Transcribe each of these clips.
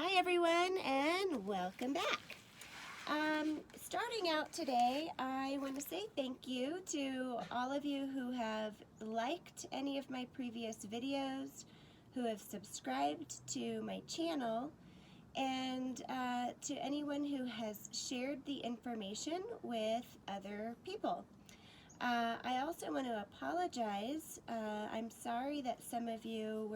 Hi everyone and welcome back. Starting out today, I want to say thank you to all of you who have liked any of my previous videos, who have subscribed to my channel, and to anyone who has shared the information with other people. I also want to apologize. I'm sorry that some of you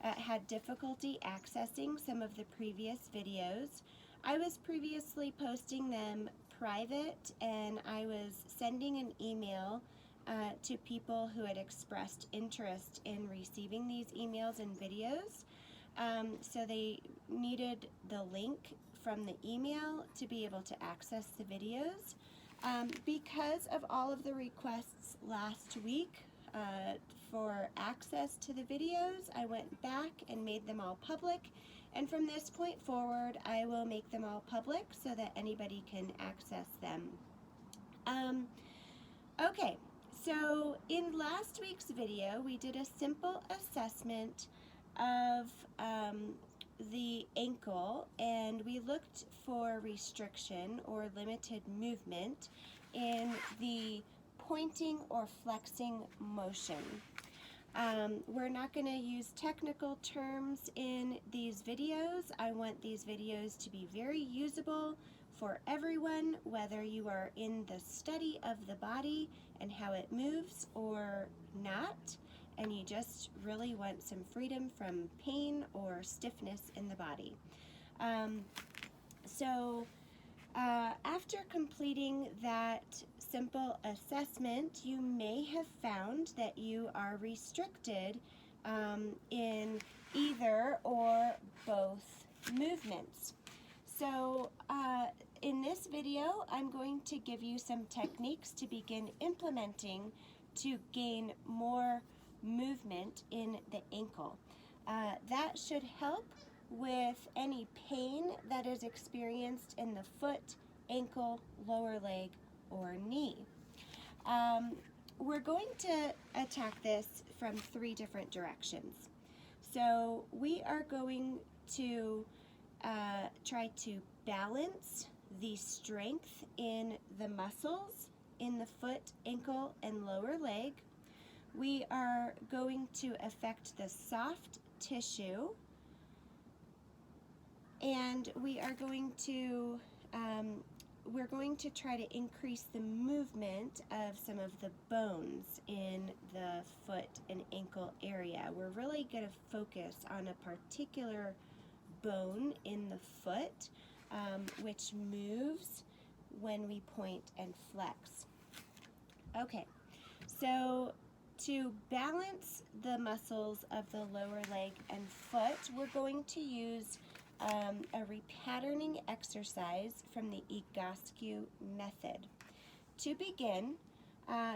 had difficulty accessing some of the previous videos. I was previously posting them private, and I was sending an email to people who had expressed interest in receiving these emails and videos. So they needed the link from the email to be able to access the videos. Because of all of the requests last week for access to the videos, I went back and made them all public, and from this point forward I will make them all public so that anybody can access them. Okay, so in last week's video we did a simple assessment of the ankle, and we looked for restriction or limited movement in the pointing or flexing motion. We're not going to use technical terms in these videos. I want these videos to be very usable for everyone, whether you are in the study of the body and how it moves or not, and you just really want some freedom from pain or stiffness in the body. After completing that simple assessment, you may have found that you are restricted in either or both movements. So in this video, I'm going to give you some techniques to begin implementing to gain more movement in the ankle. That should help with any pain that is experienced in the foot, ankle, lower leg, or knee. We're going to attack this from 3 different directions. So we are going to try to balance the strength in the muscles in the foot, ankle, and lower leg. We are going to affect the soft tissue, and we're going to try to increase the movement of some of the bones in the foot and ankle area. We're really going to focus on a particular bone in the foot, which moves when we point and flex. Okay, so to balance the muscles of the lower leg and foot, we're going to use a repatterning exercise from the Egoscue method. To begin,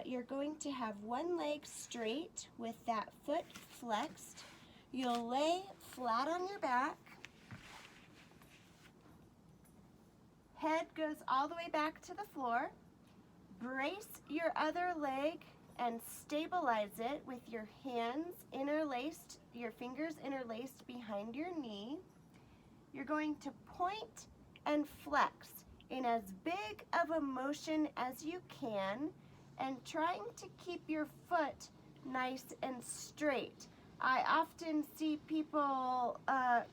you're going to have one leg straight with that foot flexed. You'll lay flat on your back. Head goes all the way back to the floor. Brace your other leg and stabilize it with your hands interlaced, your fingers interlaced behind your knee. You're going to point and flex in as big of a motion as you can, and trying to keep your foot nice and straight. I often see people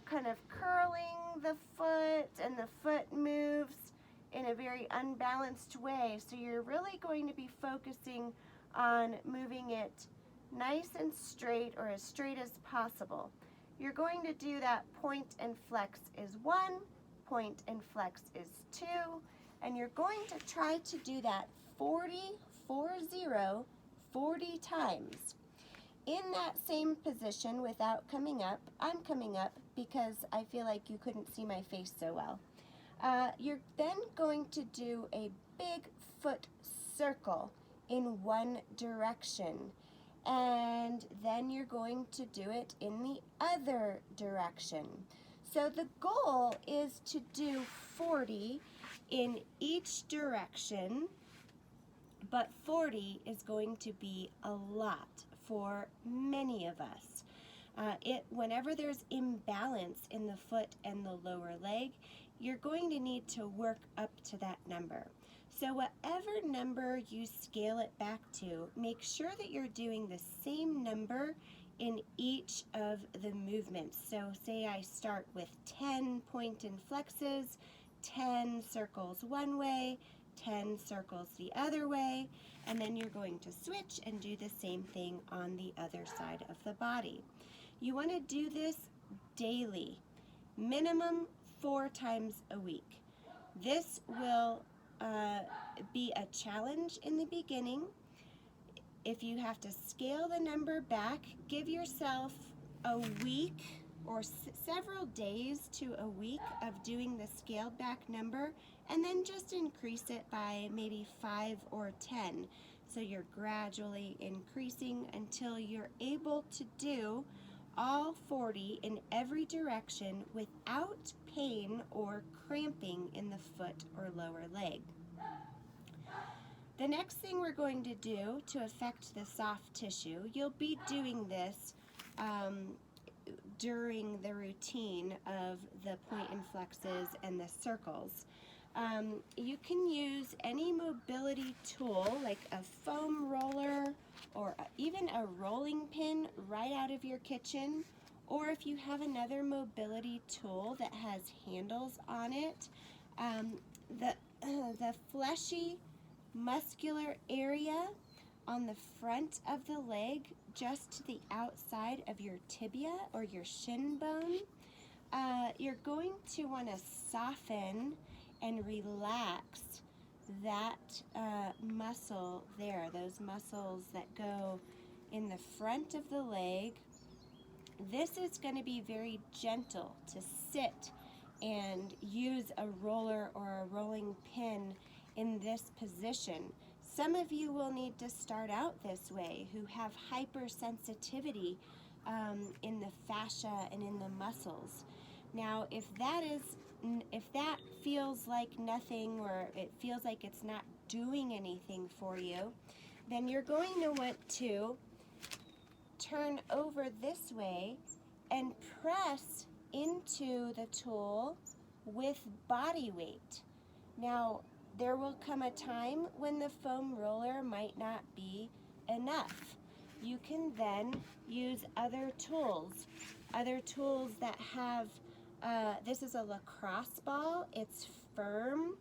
kind of curling the foot, and the foot moves in a very unbalanced way. So you're really going to be focusing on moving it nice and straight, or as straight as possible. You're going to do that point and flex is 1, point and flex is 2, and you're going to try to do that 40 times. In that same position without coming up, I'm coming up because I feel like you couldn't see my face so well. You're then going to do a big foot circle in one direction, and then you're going to do it in the other direction. So the goal is to do 40 in each direction, but 40 is going to be a lot for many of us. Whenever there's imbalance in the foot and the lower leg, you're going to need to work up to that number. So whatever number you scale it back to, make sure that you're doing the same number in each of the movements. So say I start with 10 point and flexes, 10 circles one way, 10 circles the other way, and then you're going to switch and do the same thing on the other side of the body. You want to do this daily, minimum 4 times a week. This will be a challenge in the beginning. If you have to scale the number back, give yourself a week or several days to a week of doing the scaled back number, and then just increase it by maybe 5 or 10. So you're gradually increasing until you're able to do all 40 in every direction without pain or cramping in the foot or lower leg. The next thing we're going to do to affect the soft tissue, you'll be doing this during the routine of the point and flexes and the circles. You can use any mobility tool like a foam roller or even a rolling pin right out of your kitchen, or if you have another mobility tool that has handles on it. The fleshy muscular area on the front of the leg, just to the outside of your tibia or your shin bone, you're going to want to soften and relax that muscle there, those muscles that go in the front of the leg. This is going to be very gentle to sit and use a roller or a rolling pin in this position. Some of you will need to start out this way who have hypersensitivity in the fascia and in the muscles. Now, if that feels like nothing, or it feels like it's not doing anything for you, then you're going to want to turn over this way and press into the tool with body weight. Now, there will come a time when the foam roller might not be enough. You can then use other tools that have, this is a lacrosse ball. It's firm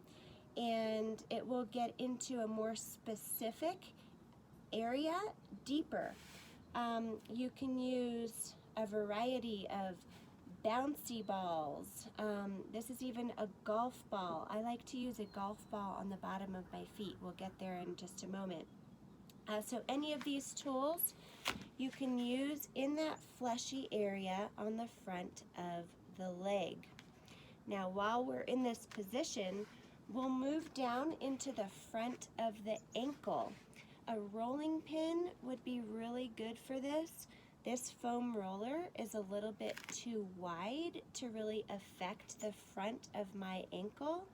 and it will get into a more specific area deeper. You can use a variety of bouncy balls. This is even a golf ball. I like to use a golf ball on the bottom of my feet. We'll get there in just a moment. So any of these tools you can use in that fleshy area on the front of the leg. Now, while we're in this position, we'll move down into the front of the ankle. A rolling pin would be really good for this. This foam roller is a little bit too wide to really affect the front of my ankle,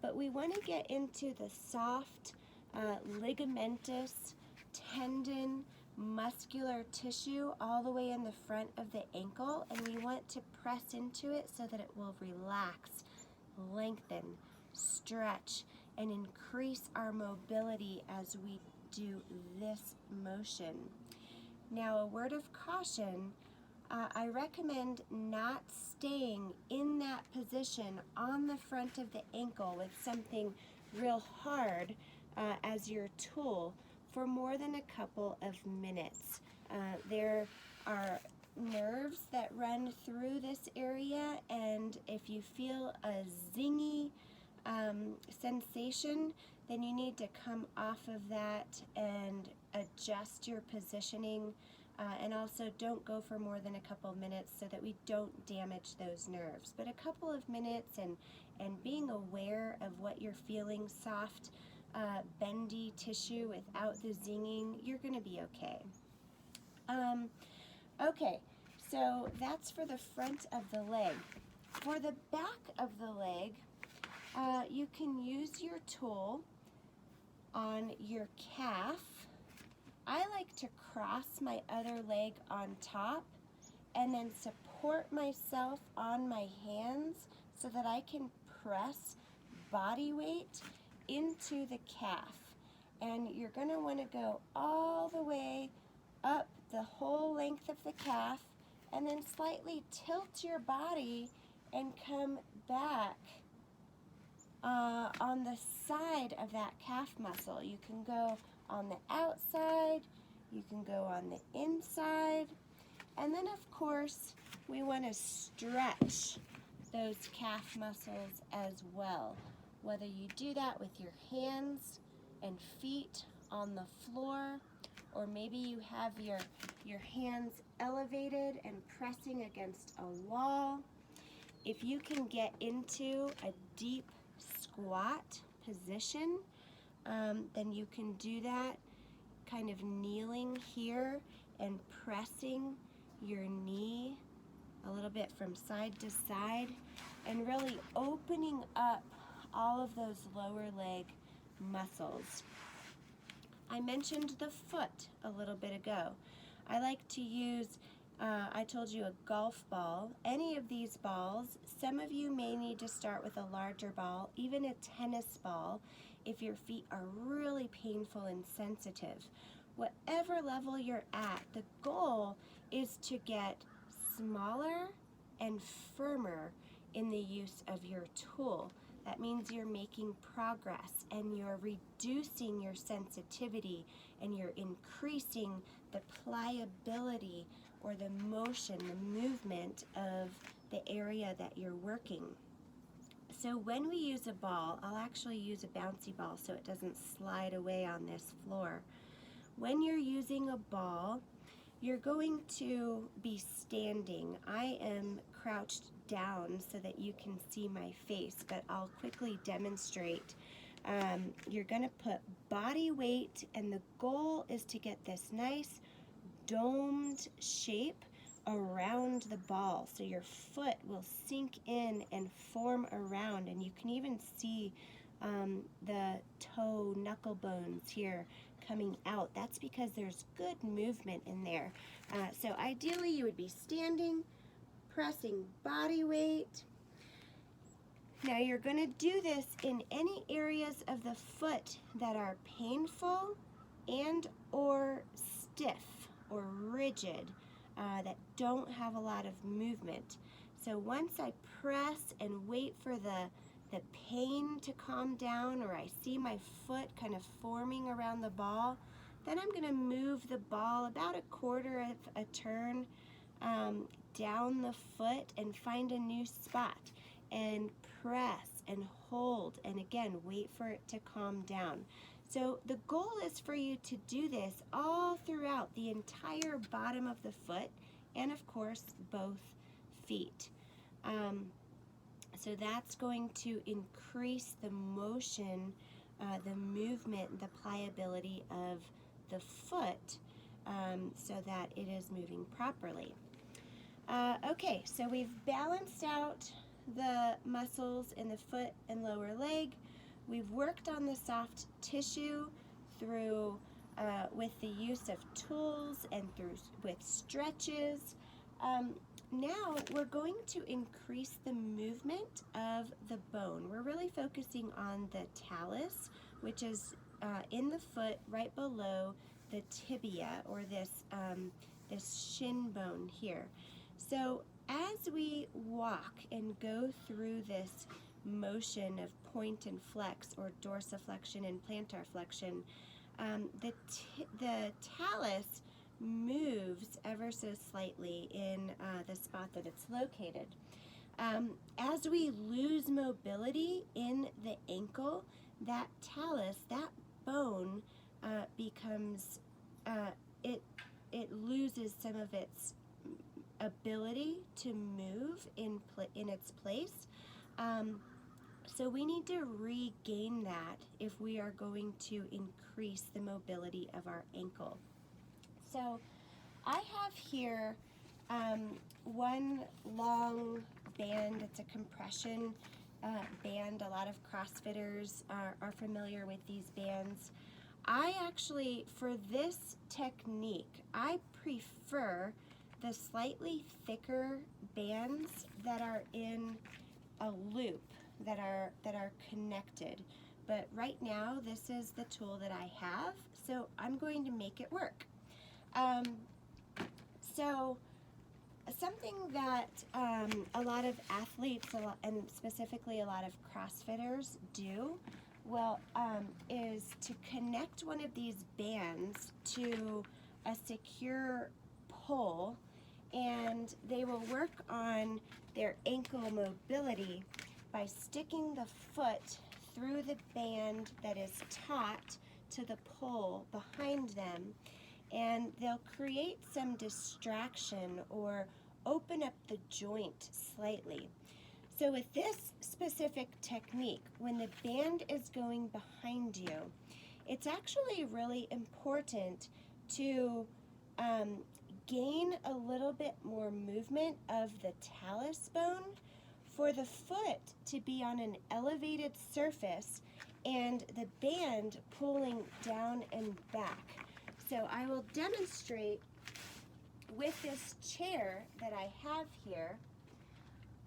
but we want to get into the soft, ligamentous, tendon, muscular tissue all the way in the front of the ankle, and we want to press into it so that it will relax, lengthen, stretch, and increase our mobility as we do this motion. Now, a word of caution, I recommend not staying in that position on the front of the ankle with something real hard as your tool for more than a couple of minutes. There are nerves that run through this area, and if you feel a zingy sensation, then you need to come off of that and adjust your positioning, and also don't go for more than a couple of minutes so that we don't damage those nerves. But a couple of minutes and being aware of what you're feeling, soft, bendy tissue without the zinging, you're going to be okay. Okay, so that's for the front of the leg. For the back of the leg, you can use your tool on your calf. I like to cross my other leg on top and then support myself on my hands so that I can press body weight into the calf. And you're going to want to go all the way up the whole length of the calf, and then slightly tilt your body and come back on the side of that calf muscle. You can go on the outside, you can go on the inside, and then of course we want to stretch those calf muscles as well. Whether you do that with your hands and feet on the floor, or maybe you have your hands elevated and pressing against a wall. If you can get into a deep squat position, then you can do that kind of kneeling here and pressing your knee a little bit from side to side and really opening up all of those lower leg muscles. I mentioned the foot a little bit ago. I like to use, I told you, a golf ball. Any of these balls. Some of you may need to start with a larger ball, even a tennis ball, if your feet are really painful and sensitive. Whatever level you're at, the goal is to get smaller and firmer in the use of your tool. That means you're making progress and you're reducing your sensitivity and you're increasing the pliability or the motion, the movement of the area that you're working. So when we use a ball, I'll actually use a bouncy ball so it doesn't slide away on this floor. When you're using a ball, you're going to be standing. I am crouched down so that you can see my face, but I'll quickly demonstrate. You're going to put body weight, and the goal is to get this nice domed shape around the ball. So your foot will sink in and form around, and you can even see the toe knuckle bones here coming out. That's because there's good movement in there. So ideally you would be standing, pressing body weight. Now you're going to do this in any areas of the foot that are painful and or stiff or rigid, that don't have a lot of movement. So once I press and wait for the pain to calm down, or I see my foot kind of forming around the ball, then I'm going to move the ball about 1/4 of a turn down the foot and find a new spot and press and hold, and again wait for it to calm down. So the goal is for you to do this all throughout the entire bottom of the foot and of course both feet. So that's going to increase the motion, the movement, the pliability of the foot, so that it is moving properly. Okay, so we've balanced out the muscles in the foot and lower leg. We've worked on the soft tissue through with the use of tools and with stretches. Now we're going to increase the movement of the bone. We're really focusing on the talus, which is in the foot right below the tibia, or this shin bone here. So as we walk and go through this motion of point and flex, or dorsiflexion and plantar flexion, the talus moves ever so slightly in the spot that it's located. As we lose mobility in the ankle, that talus, that bone, becomes, it loses some of its ability to move in its place. So we need to regain that if we are going to increase the mobility of our ankle. So I have here one long band. It's a compression band. A lot of CrossFitters are familiar with these bands. I actually, for this technique, I prefer the slightly thicker bands that are in a loop that are connected. But right now, this is the tool that I have, so I'm going to make it work. So something that a lot of athletes, and specifically a lot of CrossFitters do, is to connect one of these bands to a secure pole, and they will work on their ankle mobility by sticking the foot through the band that is taut to the pole behind them, and they'll create some distraction or open up the joint slightly. So with this specific technique, when the band is going behind you, it's actually really important to gain a little bit more movement of the talus bone for the foot to be on an elevated surface and the band pulling down and back. So I will demonstrate with this chair that I have here.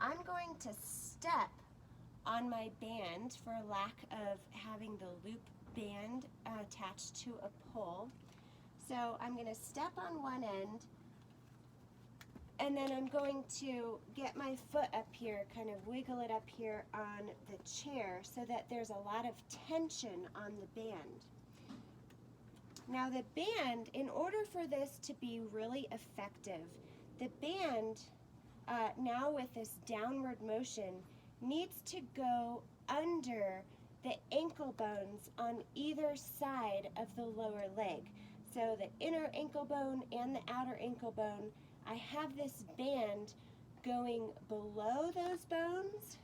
I'm going to step on my band for lack of having the loop band attached to a pole. So I'm going to step on one end, and then I'm going to get my foot up here, kind of wiggle it up here on the chair so that there's a lot of tension on the band. Now the band, in order for this to be really effective, the band, now with this downward motion, needs to go under the ankle bones on either side of the lower leg. So the inner ankle bone and the outer ankle bone, I have this band going below those bones.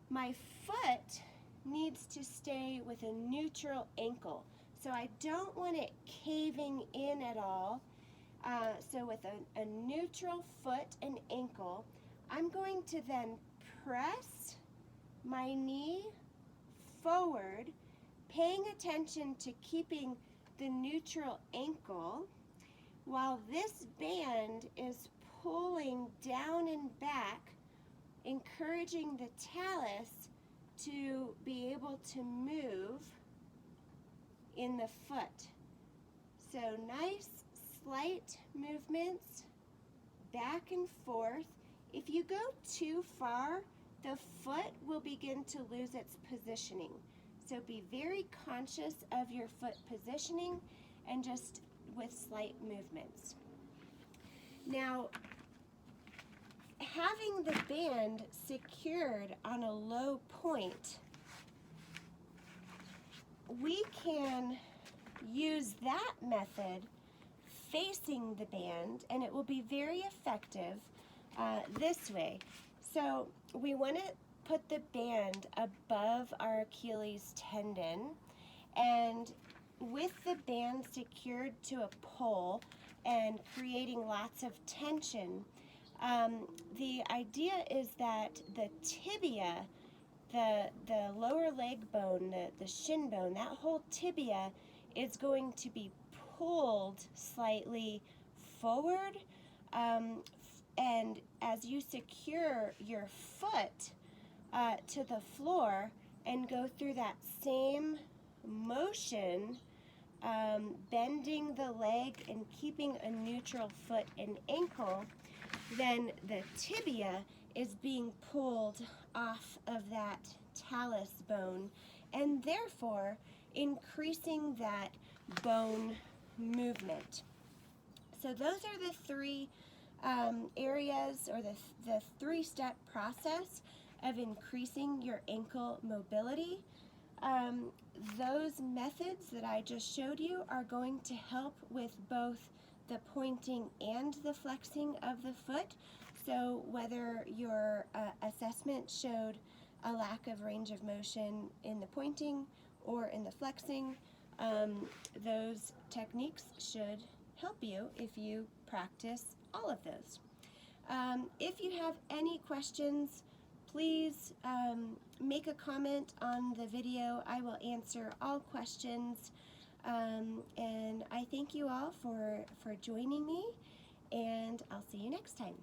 My foot needs to stay with a neutral ankle. So I don't want it caving in at all. So with a neutral foot and ankle, I'm going to then press my knee forward, paying attention to keeping the neutral ankle while this band is pulling down and back, encouraging the talus to be able to move in the foot. So nice slight movements back and forth. If you go too far, the foot will begin to lose its positioning. So be very conscious of your foot positioning and just with slight movements. Now, having the band secured on a low point, we can use that method facing the band, and it will be very effective this way. So we want to put the band above our Achilles tendon, and with the band secured to a pole and creating lots of tension, the idea is that the tibia, the lower leg bone, the shin bone, that whole tibia is going to be pulled slightly forward, and as you secure your foot to the floor and go through that same motion, bending the leg and keeping a neutral foot and ankle, then the tibia is being pulled off of that talus bone and therefore increasing that bone movement. So those are the three areas, or the three-step process of increasing your ankle mobility. Those methods that I just showed you are going to help with both the pointing and the flexing of the foot. So whether your assessment showed a lack of range of motion in the pointing or in the flexing, those techniques should help you if you practice all of those. If you have any questions, please make a comment on the video. I will answer all questions. And I thank you all for joining me, and I'll see you next time.